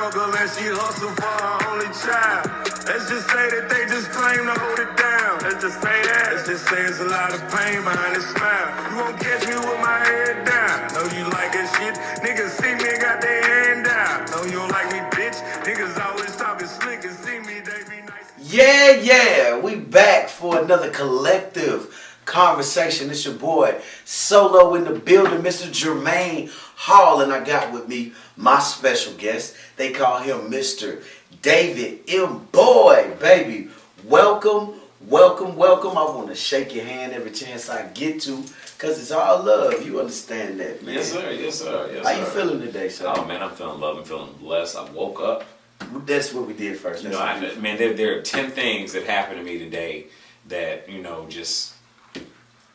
struggle and she hustle for her only child. Let's just say that they just claim to hold it down. Let's just say that. Let's just say it's a lot of pain behind the smile. You won't catch me with my head down. Know you like that shit. Niggas see me and got their hand down. Know you don't like me, bitch. Niggas always talking slick and see me, they be nice. Yeah, we back for another collective conversation. It's your boy Solo in the building, Mr. Jermaine Hall, and I got with me my special guest. They call him Mr. David M. Boy, baby. Welcome. I want to shake your hand every chance I get to, because it's all love. You understand that, man? Yes, sir. How you feeling today, sir? Oh, man, I'm feeling love. I'm feeling blessed. I woke up. That's what we did first. Man, there are 10 things that happened to me today that, just...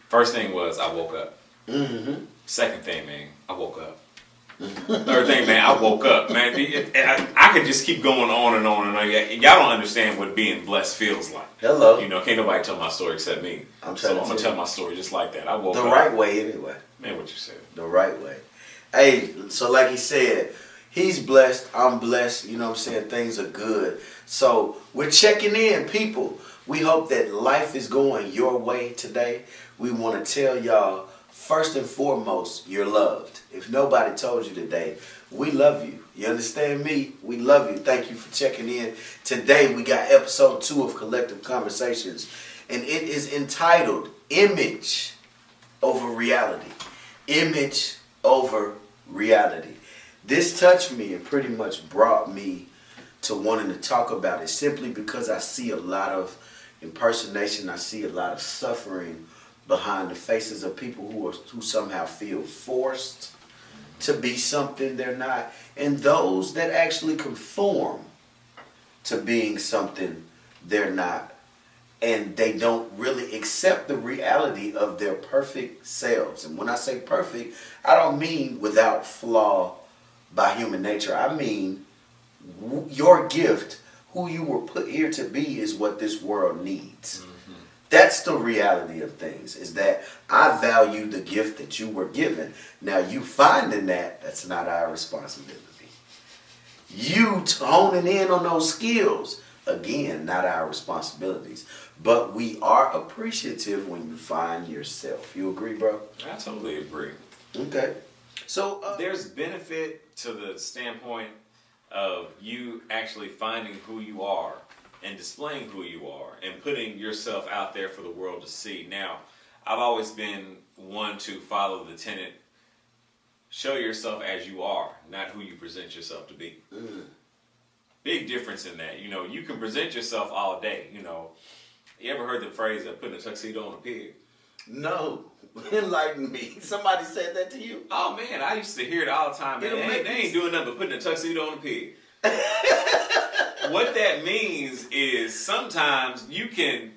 First thing was I woke up. Mm-hmm. Second thing, man, I woke up. Third thing, man, I woke up. Man, I could just keep going on and on and on. Y'all don't understand what being blessed feels like. Hello. Can't nobody tell my story except me. I'm going to tell my story just like that. I woke up. The right way, anyway. Man, what you said. The right way. Hey, so like he said, he's blessed, I'm blessed, you know what I'm saying? Things are good. So we're checking in, people. We hope that life is going your way today. We want to tell y'all, first and foremost, you're loved. If nobody told you today, we love you. You understand me? We love you. Thank you for checking in. Today we got episode 2 of Collective Conversations, and it is entitled Image Over Reality. Image over reality. This touched me and pretty much brought me to wanting to talk about it simply because I see a lot of impersonation. I see a lot of suffering behind the faces of people who somehow feel forced to be something they're not, and those that actually conform to being something they're not, and they don't really accept the reality of their perfect selves. And when I say perfect, I don't mean without flaw by human nature. I mean your gift, who you were put here to be, is what this world needs. That's the reality of things, is that I value the gift that you were given. Now, you finding that's not our responsibility. You honing in on those skills, again, not our responsibilities. But we are appreciative when you find yourself. You agree, bro? I totally agree. Okay. So there's benefit to the standpoint of you actually finding who you are and displaying who you are and putting yourself out there for the world to see. Now, I've always been one to follow the tenet, show yourself as you are, not who you present yourself to be. Big difference in that. You can present yourself all day. You ever heard the phrase of putting a tuxedo on a pig? No. Enlighten me. Somebody said that to you? Oh, man, I used to hear it all the time. Man. They ain't doing nothing but putting a tuxedo on a pig. What that means is sometimes you can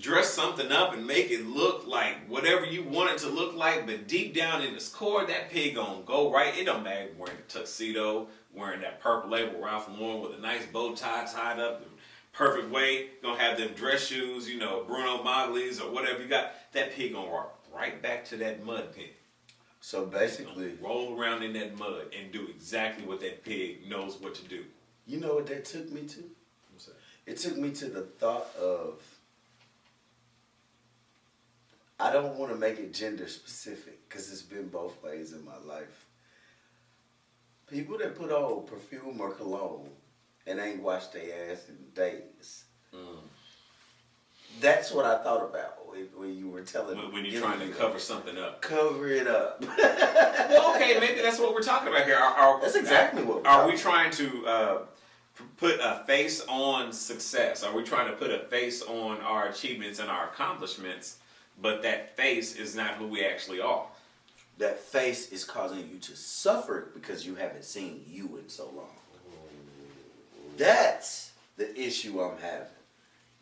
dress something up and make it look like whatever you want it to look like, but deep down in its core, that pig gonna go right. It don't matter wearing a tuxedo, wearing that purple label Ralph Lauren with a nice bow tie tied up the perfect way, gonna have them dress shoes, Bruno Magli's or whatever you got. That pig gonna walk right back to that mud pit. So basically, roll around in that mud and do exactly what that pig knows what to do. You know what that took me to? What's that? It took me to the thought of, I don't want to make it gender specific because it's been both ways in my life. People that put on perfume or cologne and ain't washed their ass in days. That's what I thought about when you were telling me. When you're trying to cover something up. Cover it up. Well, okay, maybe that's what we're talking about here. That's exactly what we're Are we trying to put a face on success? Are we trying to put a face on our achievements and our accomplishments, but that face is not who we actually are? That face is causing you to suffer because you haven't seen you in so long. That's the issue I'm having.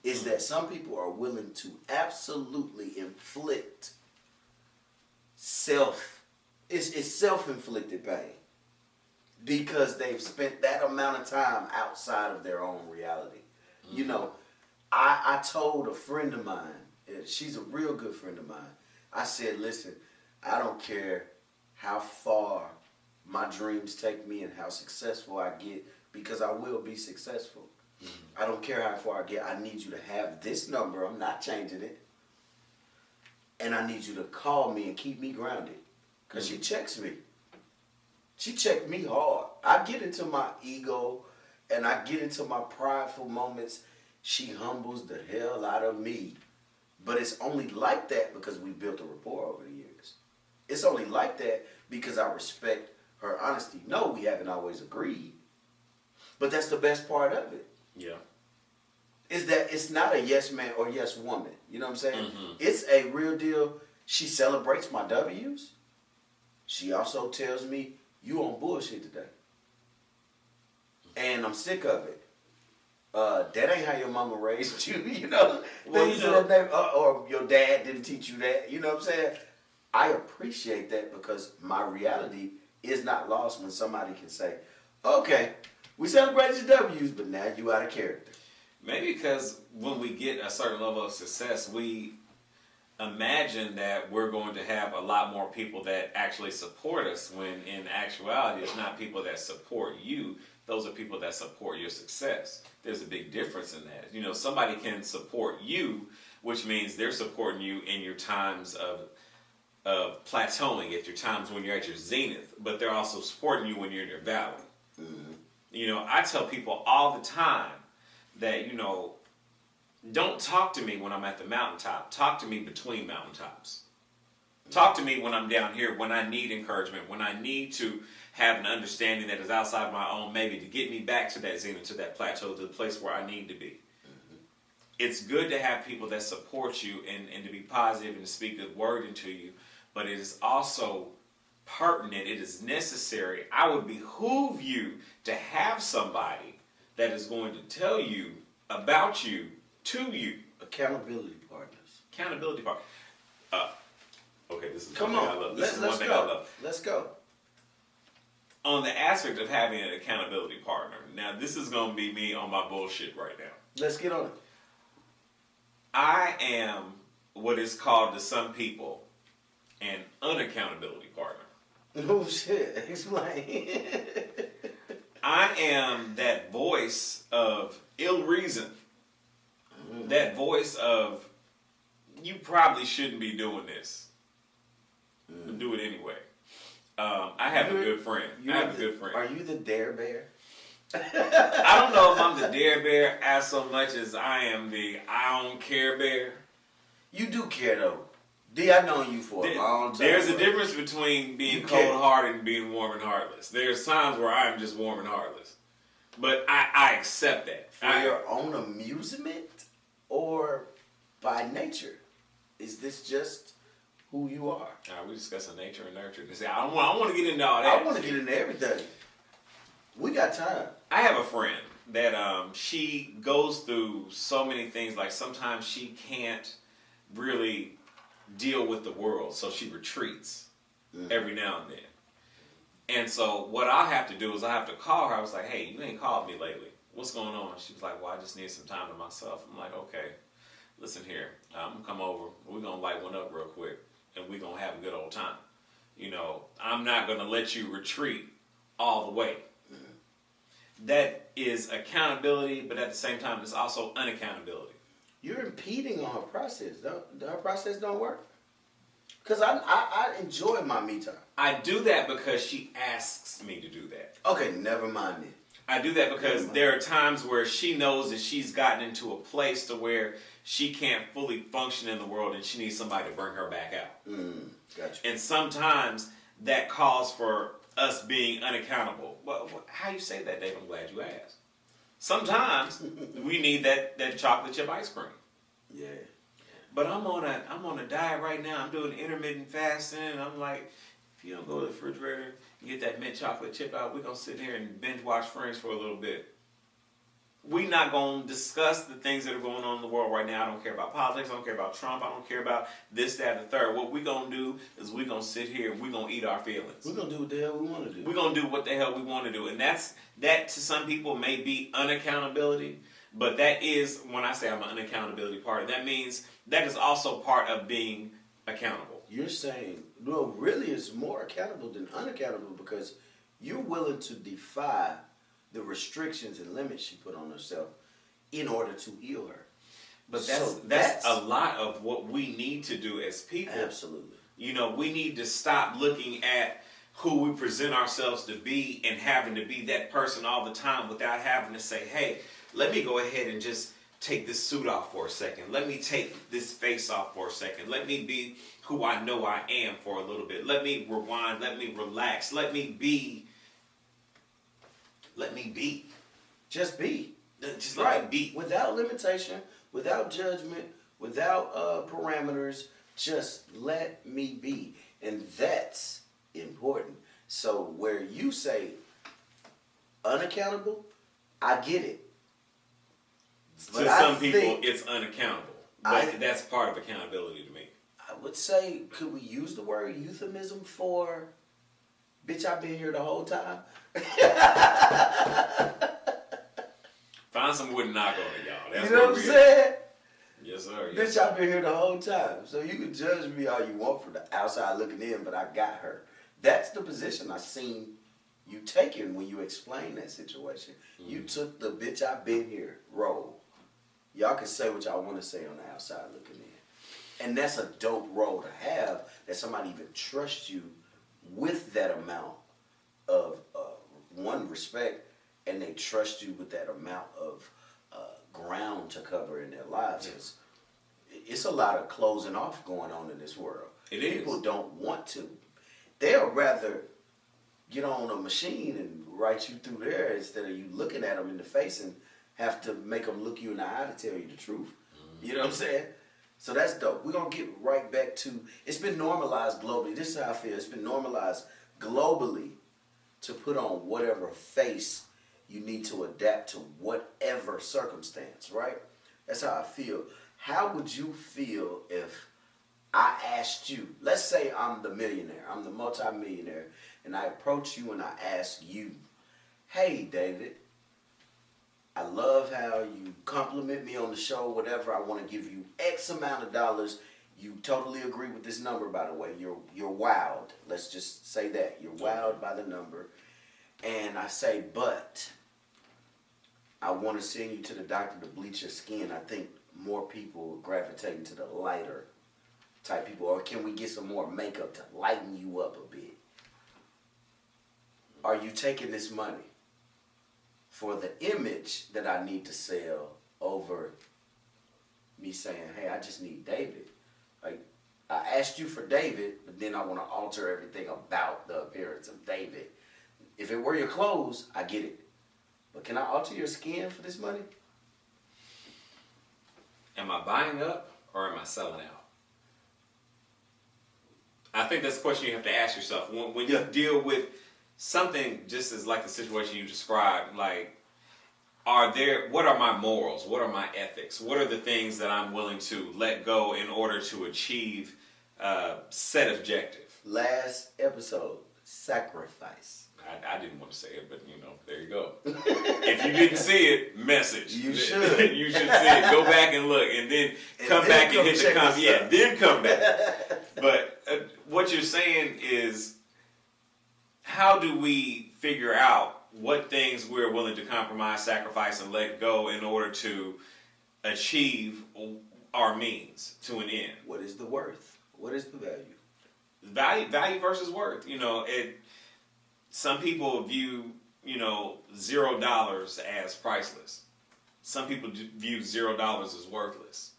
Is that some people are willing to absolutely inflict it's self-inflicted pain because they've spent that amount of time outside of their own reality. I told a friend of mine, she's a real good friend of mine, I said, listen, I don't care how far my dreams take me and how successful I get because I will be successful. I don't care how far I get. I need you to have this number. I'm not changing it. And I need you to call me and keep me grounded. Because she checks me. She checked me hard. I get into my ego and I get into my prideful moments. She humbles the hell out of me. But it's only like that because we built a rapport over the years. It's only like that because I respect her honesty. No, we haven't always agreed. But that's the best part of it. Yeah. Is that it's not a yes man or yes woman. You know what I'm saying? It's a real deal. She celebrates my W's. She also tells me, you on bullshit today. And I'm sick of it. That ain't how your mama raised you, you know? Well, Things of that name, or your dad didn't teach you that. You know what I'm saying? I appreciate that because my reality is not lost when somebody can say, okay, we celebrated your W's, but now you out of character. Maybe because when we get a certain level of success, we imagine that we're going to have a lot more people that actually support us, when in actuality, it's not people that support you. Those are people that support your success. There's a big difference in that. You know, somebody can support you, which means they're supporting you in your times of plateauing, at your times when you're at your zenith, but they're also supporting you when you're in your valley. You know, I tell people all the time that, you know, don't talk to me when I'm at the mountaintop. Talk to me between mountaintops. Talk to me when I'm down here, when I need encouragement, when I need to have an understanding that is outside my own, maybe to get me back to that zenith, to that plateau, to the place where I need to be. It's good to have people that support you and to be positive and to speak a word into you, but it is also pertinent, it is necessary. I would behoove you to have somebody that is going to tell you about you to you. Accountability partners. Accountability partner. Okay, this is Come one thing on, I love. This is let's one thing go. I love. Let's go. On the aspect of having an accountability partner, now this is going to be me on my bullshit right now. Let's get on it. I am what is called to some people an unaccountability partner. Oh shit! Explain. I am that voice of ill reason. That voice of, you probably shouldn't be doing this. But do it anyway. I have a good friend. Are you the dare bear? I don't know if I'm the dare bear as so much as I am the I don't care bear. You do care though. D, I known you for a long time. There's a difference between being cold-hearted and being warm and heartless. There's times where I am just warm and heartless. But I accept that. For your own amusement or by nature? Is this just who you are? We discussing nature and nurture. I don't want to get into all that. I want to get into everything. We got time. I have a friend that she goes through so many things. Like sometimes she can't really deal with the world, so she retreats every now and then. And so what I have to do is I have to call her. I was like, hey, you ain't called me lately. What's going on? She was like, well, I just need some time to myself. I'm like, okay, listen here. I'm going to come over. We're going to light one up real quick, and we're going to have a good old time. You know, I'm not going to let you retreat all the way. That is accountability, but at the same time, it's also unaccountability. You're impeding on her process. Her process don't work? Because I enjoy my me time. I do that because she asks me to do that. Okay, never mind then. I do that because there are times where she knows that she's gotten into a place to where she can't fully function in the world and she needs somebody to bring her back out. Gotcha. And sometimes that calls for us being unaccountable. Well, how you say that, Dave? I'm glad you asked. Sometimes we need that chocolate chip ice cream. Yeah. But I'm on a diet right now. I'm doing intermittent fasting, and I'm like, if you don't go to the refrigerator and get that mint chocolate chip out, we're gonna sit here and binge watch Friends for a little bit. We're not gonna discuss the things that are going on in the world right now. I don't care about politics. I don't care about Trump. I don't care about this, that, and the third. What we're gonna do is we're gonna sit here and we're gonna eat our feelings. We're gonna do what the hell we want to do. We're gonna do what the hell we want to do, and that to some people may be unaccountability. But that is, when I say I'm an unaccountability partner, that means that is also part of being accountable. You're saying, well, really it's more accountable than unaccountable because you're willing to defy the restrictions and limits she put on herself in order to heal her. But So that's a lot of what we need to do as people. Absolutely. You know, we need to stop looking at who we present ourselves to be and having to be that person all the time without having to say, hey, let me go ahead and just take this suit off for a second. Let me take this face off for a second. Let me be who I know I am for a little bit. Let me rewind. Let me relax. Let me be. Let me be. Just be. Just let me be. Without limitation, without judgment, without parameters. Just let me be. And that's important. So where you say unaccountable, I get it. To some people, it's unaccountable. But that's part of accountability to me. I would say, could we use the word euphemism for, bitch, I've been here the whole time? Find some wood and knock on it, y'all. That's you know what I'm saying? Yes, sir. Bitch, Yes, sir. I've been here the whole time. So you can judge me all you want from the outside looking in, but I got her. That's the position I seen you taking when you explained that situation. Mm-hmm. You took the bitch, I've been here role. Y'all can say what y'all want to say on the outside looking in. And that's a dope role to have, that somebody even trusts you with that amount of, one, respect, and they trust you with that amount of ground to cover in their lives. Yes. It's a lot of closing off going on in this world. People don't want to. They'll rather get on a machine and write you through there instead of you looking at them in the face and have to make them look you in the eye to tell you the truth. Mm-hmm. You know what I'm saying? So that's dope. We're going to get right back to, it's been normalized globally. This is how I feel. It's been normalized globally to put on whatever face you need to adapt to whatever circumstance, right? That's how I feel. How would you feel if I asked you, let's say I'm the millionaire, I'm the multimillionaire, and I approach you and I ask you, hey, David, I love how you compliment me on the show, whatever. I want to give you X amount of dollars. You totally agree with this number, by the way. You're wowed. Let's just say that. You're wowed by the number. And I say, but I want to send you to the doctor to bleach your skin. I think more people are gravitating to the lighter type people. Or can we get some more makeup to lighten you up a bit? Are you taking this money for the image that I need to sell over me saying, hey, I just need David? Like, I asked you for David, but then I want to alter everything about the appearance of David. If it were your clothes, I get it. But can I alter your skin for this money? Am I buying up or am I selling out? I think that's a question you have to ask yourself. When you deal with something just as like the situation you described, like, what are my morals? What are my ethics? What are the things that I'm willing to let go in order to achieve set objective? Last episode, sacrifice. I didn't want to say it, but there you go. If you didn't see it, message. You should. You should see it. Go back and look, and then come back and hit the comment. Yeah, then come back. But what you're saying is, how do we figure out what things we're willing to compromise, sacrifice, and let go in order to achieve our means to an end? What is the worth? What is the value? Value versus worth. Some people view, $0 as priceless. Some people view $0 as worthless.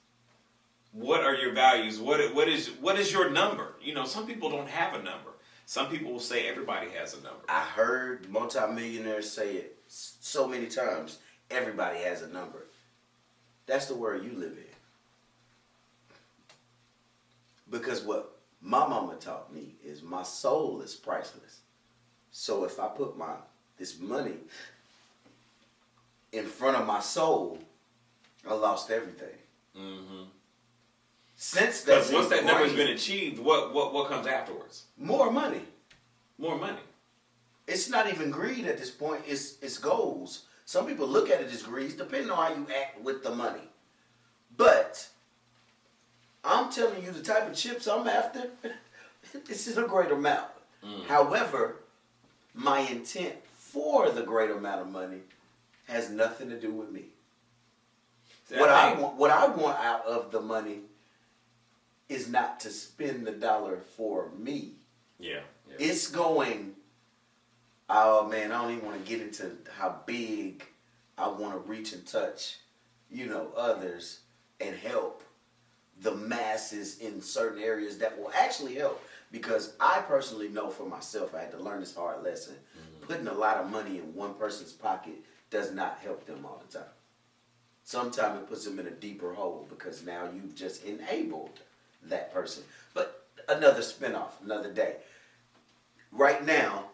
What are your values? What is your number? Some people don't have a number. Some people will say everybody has a number. I heard multimillionaires say it so many times. Everybody has a number. That's the world you live in. Because what my mama taught me is my soul is priceless. So if I put this money in front of my soul, I lost everything. Mm-hmm. Since that's once that number's been achieved, what comes afterwards? More money. More money. It's not even greed at this point. It's goals. Some people look at it as greed, depending on how you act with the money. But I'm telling you, the type of chips I'm after, this is a great amount. Mm. However, my intent for the great amount of money has nothing to do with me. See, What I want out of the money is not to spend the dollar for me. Yeah. It's going, oh man, I don't even want to get into how big I want to reach and touch, others and help the masses in certain areas that will actually help. Because I personally know for myself, I had to learn this hard lesson. Mm-hmm. Putting a lot of money in one person's pocket does not help them all the time. Sometimes it puts them in a deeper hole because now you've just enabled that person. But another spinoff, another day. Right now,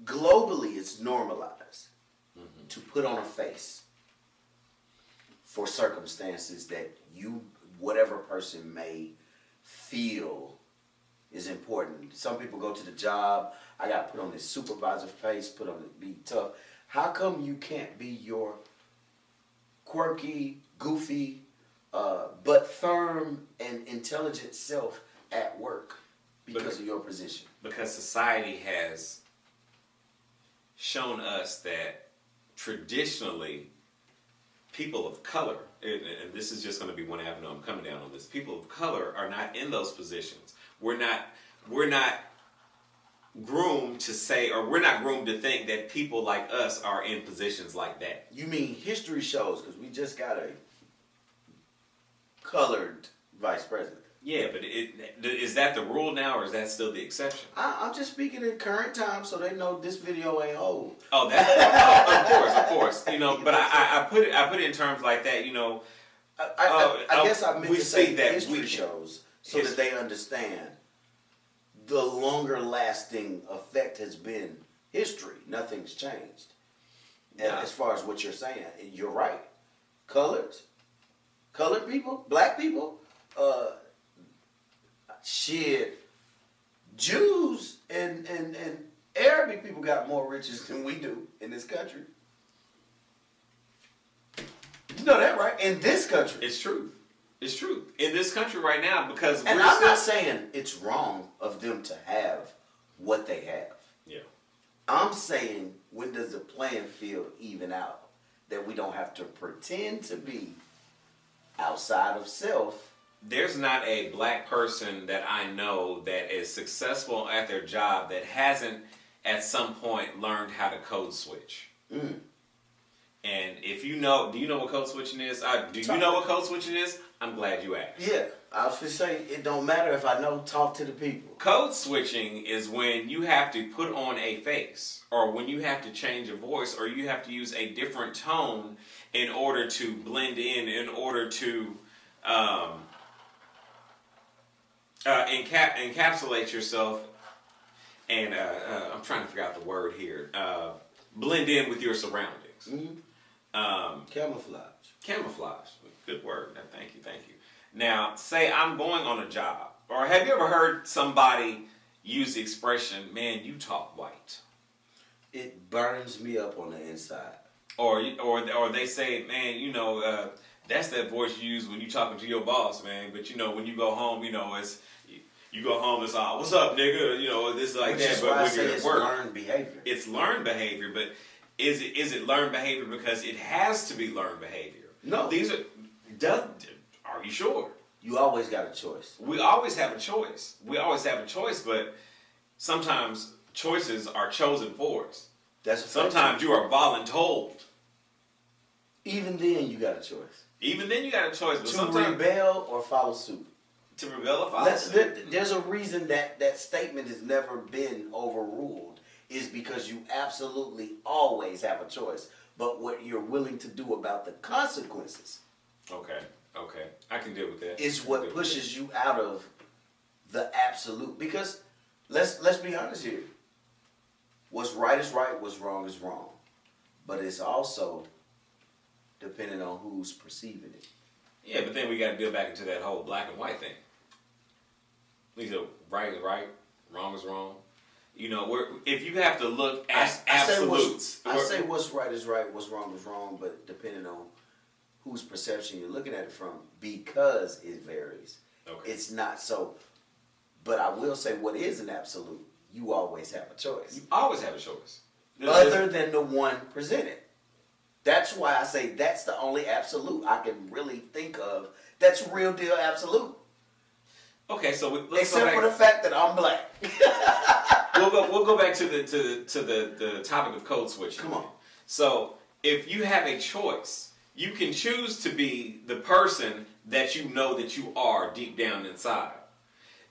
globally, it's normalized to put on a face for circumstances that whatever person may feel is important. Some people go to the job, I got to put on this supervisor face, be tough. How come you can't be your quirky, goofy, but firm and intelligent self at work because of your position? Because society has shown us that traditionally people of color, and this is just going to be one avenue I'm coming down on this, people of color are not in those positions. We're not groomed to say, or we're not groomed to think that people like us are in positions like that. You mean history shows, because we just got a colored vice president. Yeah, but is that the rule now, or is that still the exception? I'm just speaking in current time, so they know this video ain't old. Oh, of course. But I put it in terms like that. I guess I meant we to say see that history shows so that they understand the longer lasting effect has been history. Nothing's changed. Yeah. As far as what you're saying, you're right. Colored people, black people, Jews and Arabic people got more riches than we do in this country. You know that, right? In this country. It's true. It's true. In this country right now, because and I'm not saying it's wrong of them to have what they have. Yeah. I'm saying, when does the playing field even out? That we don't have to pretend to be outside of self. There's not a black person that I know that is successful at their job that hasn't at some point learned how to code switch. Mm. And if you know, do you know what code switching is? You know what code switching is? I'm glad you asked. Yeah, I was just saying, it don't matter if I know, talk to the people. Code switching is when you have to put on a face, or when you have to change a voice, or you have to use a different tone in order to blend in order to encapsulate yourself, and I'm trying to figure out the word here. Blend in with your surroundings. Mm-hmm. Camouflage. Good word. Thank you. Now, say I'm going on a job, or have you ever heard somebody use the expression, "Man, you talk white"? It burns me up on the inside. Or they say, "Man, that's that voice you use when you talking to your boss, man. But when you go home, it's you go home, it's all, what's up, nigga? This like Which that." is But why when I you're say at it's work, learned behavior. it's learned behavior. But is it learned behavior because it has to be learned behavior? No. Are you sure? You always got a choice. We always have a choice. But sometimes choices are chosen for us. Sometimes you are voluntold. Even then, you got a choice. But to rebel or follow suit. To rebel or follow suit. There's a reason that statement has never been overruled. Is because you absolutely always have a choice. But what you're willing to do about the consequences. Okay. I can deal with that. Is what pushes you out of the absolute. Because let's be honest here. What's right is right, what's wrong is wrong. But it's also depending on who's perceiving it. Yeah, but then we got to build back into that whole black and white thing. Right is right, wrong is wrong. If you have to look at absolutes. I say what's right is right, what's wrong is wrong, but depending on whose perception you're looking at it from, because it varies. Okay. It's not so. But I will say what is an absolute. you always have a choice. You always have a choice. Other than the one presented. That's why I say that's the only absolute I can really think of. That's real deal absolute. Okay, so let's except for the fact that I'm black. we'll go back to the topic of code switching. Come on. So if you have a choice, you can choose to be the person that you know that you are deep down inside.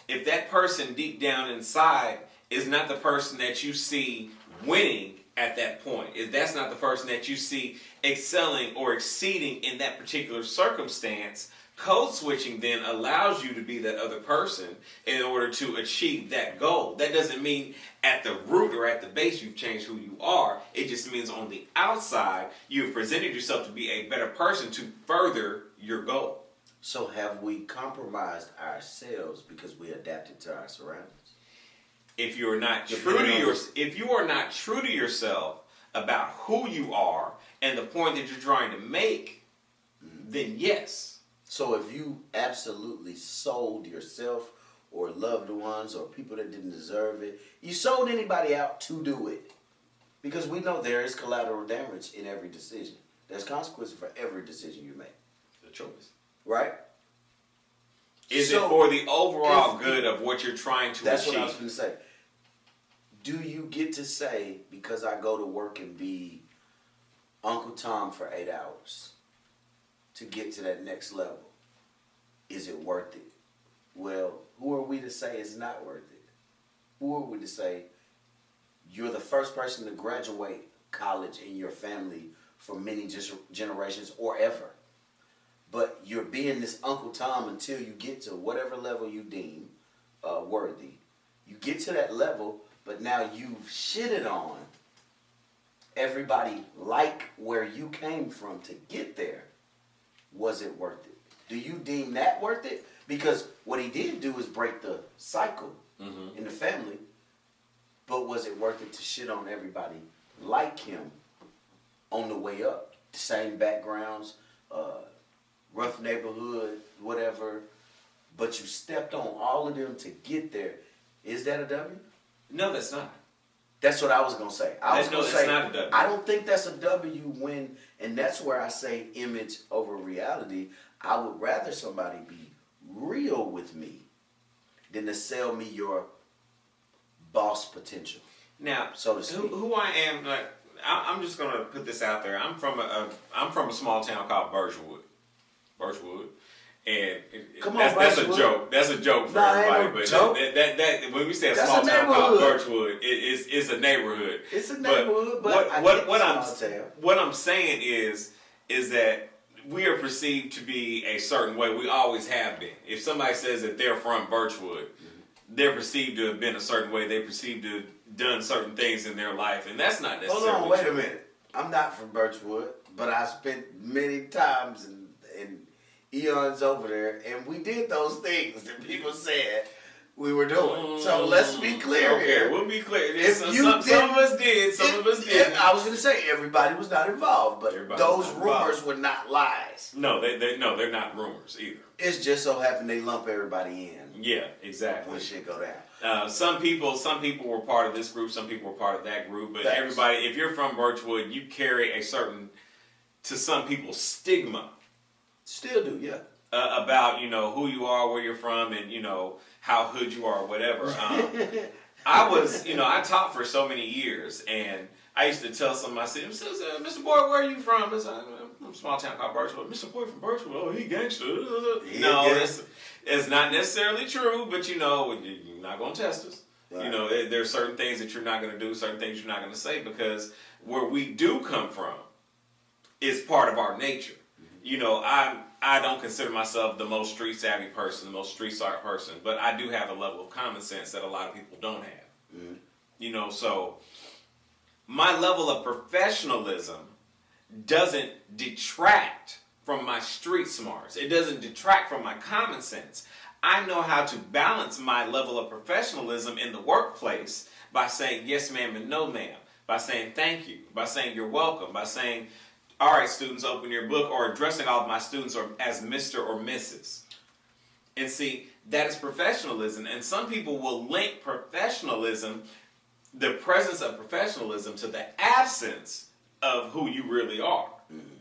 If that person deep down inside is not the person that you see winning at that point, if that's not the person that you see excelling or exceeding in that particular circumstance, code switching then allows you to be that other person in order to achieve that goal. That doesn't mean at the root or at the base you've changed who you are. It just means on the outside you've presented yourself to be a better person to further your goal. So have we compromised ourselves because we adapted to our surroundings? If you are not true to yourself about who you are and the point that you're trying to make, then yes. So if you absolutely sold yourself or loved ones or people that didn't deserve it, you sold anybody out to do it. Because we know there is collateral damage in every decision. There's consequences for every decision you make. The choice. Right? Is it for the overall good of what you're trying to that's achieve? That's what I was going to say. Do you get to say, because I go to work and be Uncle Tom for 8 hours to get to that next level, is it worth it? Well, who are we to say it's not worth it? Who are we to say you're the first person to graduate college in your family for many generations or ever? But you're being this Uncle Tom until you get to whatever level you deem worthy. You get to that level, but now you've shitted on everybody like where you came from to get there. Was it worth it? Do you deem that worth it? Because what he did do is break the cycle in the family. But was it worth it to shit on everybody like him on the way up? Same backgrounds, rough neighborhood, whatever. But you stepped on all of them to get there. Is that a W? No, that's not. That's what I was going to say. I was going to say, not a W. I don't think that's a W when, and that's where I say image over reality. I would rather somebody be real with me than to sell me your boss potential. Now, so to speak. Who I am, like, I'm just going to put this out there. I'm from a small town called Birchwood. And that's a joke. That's a joke for everybody. But joke. That when we say a small town called Birchwood, it's a neighborhood. It's a neighborhood, but what I'm saying is that we are perceived to be a certain way. We always have been. If somebody says that they're from Birchwood, they're perceived to have been a certain way. They perceived to have done certain things in their life, and that's not necessarily Hold on, wait true. a minute. I'm not from Birchwood, but I spent many times in eons over there, and we did those things that people said we were doing. So let's be clear here. Okay, we'll be clear. Some of us did, some of us didn't. I was going to say everybody was not involved, but those rumors were not lies. No, they're not rumors either. It's just so happened they lump everybody in. Yeah, exactly. When shit go down. Some people were part of this group, some people were part of that group, but everybody, if you're from Birchwood, you carry a certain, to some people, stigma. Still do, yeah. About, who you are, where you're from, and, how hood you are, or whatever. I taught for so many years, and I used to tell somebody, I said, Mr. Boy, where are you from? I'm from a small town called Birchwood. Mr. Boy from Birchwood, oh, he gangster. No, it's not necessarily true, but, you're not going to test us. Right. There are certain things that you're not going to do, certain things you're not going to say, because where we do come from is part of our nature. I don't consider myself the most street savvy person, the most street smart person, but I do have a level of common sense that a lot of people don't have. Mm-hmm. So my level of professionalism doesn't detract from my street smarts. It doesn't detract from my common sense. I know how to balance my level of professionalism in the workplace by saying yes ma'am and no ma'am, by saying thank you, by saying you're welcome, by saying all right, students, open your book, or addressing all of my students as Mr. or Mrs. And see, that is professionalism. And some people will link professionalism, the presence of professionalism, to the absence of who you really are. Mm-hmm.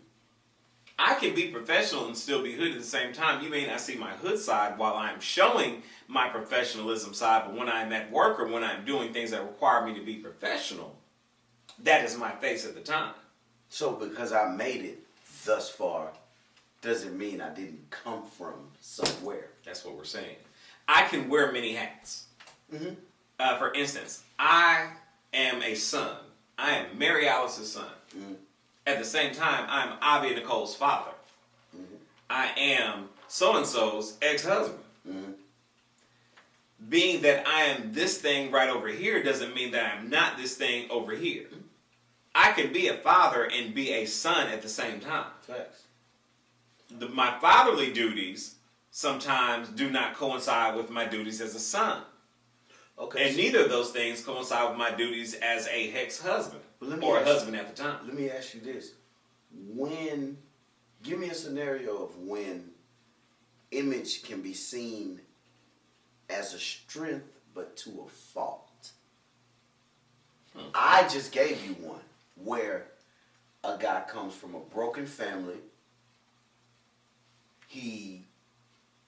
I can be professional and still be hood at the same time. You may not see my hood side while I'm showing my professionalism side, but when I'm at work or when I'm doing things that require me to be professional, that is my face at the time. So because I made it thus far, doesn't mean I didn't come from somewhere. That's what we're saying. I can wear many hats. Mm-hmm. For instance, I am a son. I am Mary Alice's son. Mm-hmm. At the same time, I'm Avi Nicole's father. Mm-hmm. I am so-and-so's ex-husband. Mm-hmm. Being that I am this thing right over here doesn't mean that I'm not this thing over here. Mm-hmm. I can be a father and be a son at the same time. Facts. My fatherly duties sometimes do not coincide with my duties as a son. Okay. And neither of those things coincide with my duties as a ex-husband or a husband at the time. Let me ask you this. Give me a scenario of when image can be seen as a strength but to a fault. I just gave you one where a guy comes from a broken family. He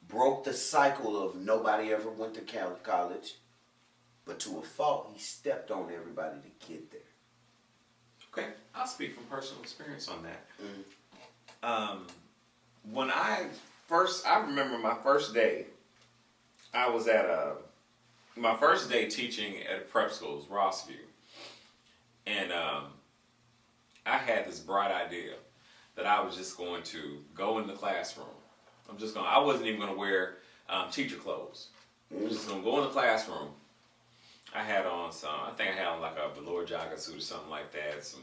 broke the cycle of nobody ever went to college, but to a fault, he stepped on everybody to get there. Okay, I'll speak from personal experience on that. Mm. When I remember my first day, I was at my first day teaching at a prep school, it was Rossview. And I had this bright idea that I was just going to go in the classroom. I wasn't even going to wear teacher clothes. I was just going to go in the classroom. I had on I think I had on like a velour jogger suit or something like that, some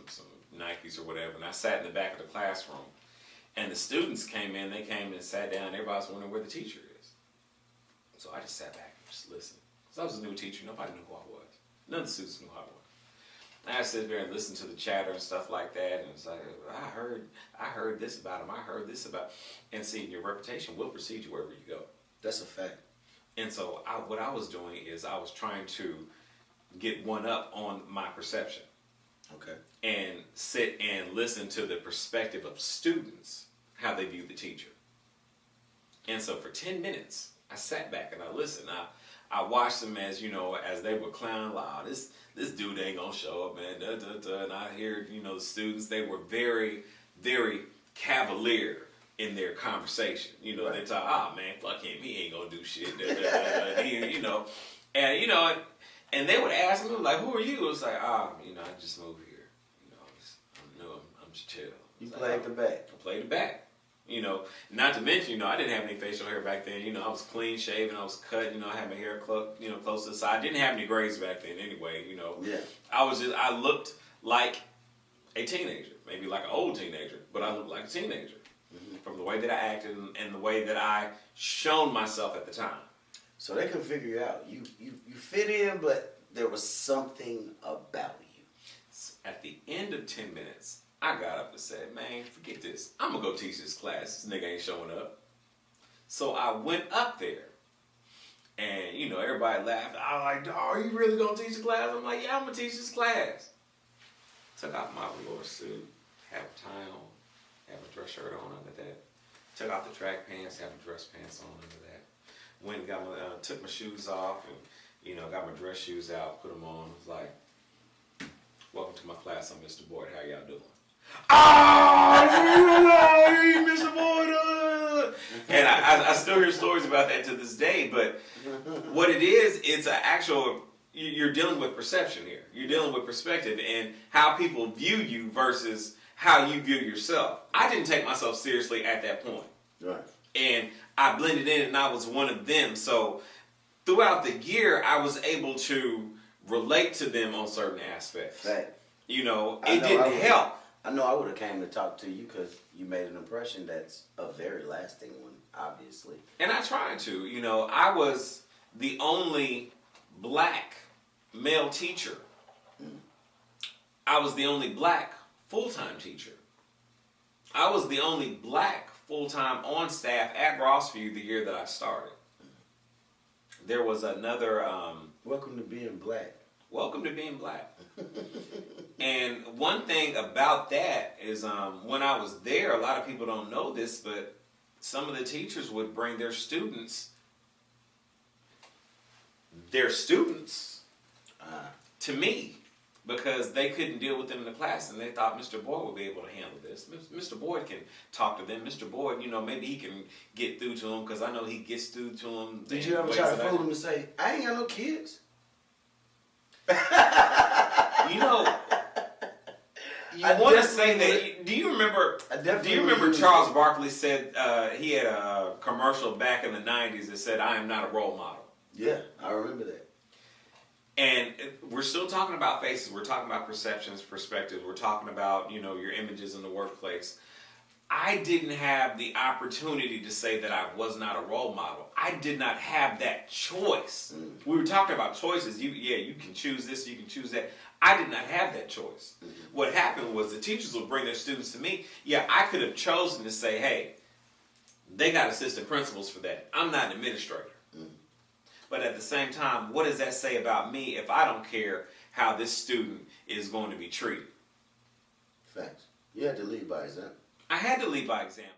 Nikes or whatever. And I sat in the back of the classroom. And the students came in, they came and sat down. Everybody was wondering where the teacher is. So I just sat back and just listened. Because I was a new teacher, nobody knew who I was. None of the students knew who I was. I had to sit there and listen to the chatter and stuff like that, and it's like, I heard this about him, I heard this about, and see, your reputation will precede you wherever you go. That's a fact. And so what I was doing is I was trying to get one up on my perception. Okay. And sit and listen to the perspective of students, how they view the teacher. And so for 10 minutes, I sat back and I listened. I watched them as they were clowning loud. This dude ain't gonna show up, man. Da, da, da. And I hear, the students, they were very, very cavalier in their conversation. Right. They talk, man, fuck him. He ain't gonna do shit. Da, da, da, da. And they would ask me, like, who are you? It was like, I just moved here. I'm just chill. You played the back. I played the back. Not to mention, I didn't have any facial hair back then. I was clean shaven, I was cut, I had my hair close to the side. I didn't have any braids back then anyway, Yeah. I looked like a teenager, maybe like an old teenager, but I looked like a teenager from the way that I acted and the way that I shown myself at the time. So they could figure you out. You fit in, but there was something about you. At the end of 10 minutes, I got up and said, man, forget this. I'm going to go teach this class. This nigga ain't showing up. So I went up there. And, everybody laughed. I was like, dog, are you really going to teach the class? I'm like, yeah, I'm going to teach this class. Took off my velour suit, have a tie on, have a dress shirt on under that. Took off the track pants, have a dress pants on under that. Went and got took my shoes off and, got my dress shoes out, put them on. Was like, welcome to my class. I'm Mr. Boyd. How y'all doing? Mr. Boyd. And I still hear stories about that to this day. But what it is, it's an actual. You're dealing with perception here. You're dealing with perspective and how people view you versus how you view yourself. I didn't take myself seriously at that point. Right. And I blended in and I was one of them. So throughout the year, I was able to relate to them on certain aspects. Fact. It didn't help. I know I would have came to talk to you because you made an impression that's a very lasting one, obviously. And I tried to. I was the only black male teacher. I was the only black full-time teacher. I was the only black full-time on staff at Rossview the year that I started. there was another. Welcome to being black. Welcome to being black. And one thing about that is when I was there, a lot of people don't know this, but some of the teachers would bring their students to me because they couldn't deal with them in the class, and they thought Mr. Boyd would be able to handle this. Mr. Boyd can talk to them. Mr. Boyd, maybe he can get through to them because I know he gets through to them. Did you ever try to fool him and say, I ain't got no kids? You want to say that? Do you remember? Do you remember Charles Barkley said he had a commercial back in the '90s that said, "I am not a role model." Yeah, I remember that. And we're still talking about faces. We're talking about perceptions, perspectives. We're talking about your images in the workplace. I didn't have the opportunity to say that I was not a role model. I did not have that choice. We were talking about choices. You can choose this, you can choose that. I did not have that choice. What happened was the teachers would bring their students to me. Yeah, I could have chosen to say, hey, they got assistant principals for that. I'm not an administrator. But at the same time, what does that say about me if I don't care how this student is going to be treated? Facts. You had to lead by example. I had to lead by example.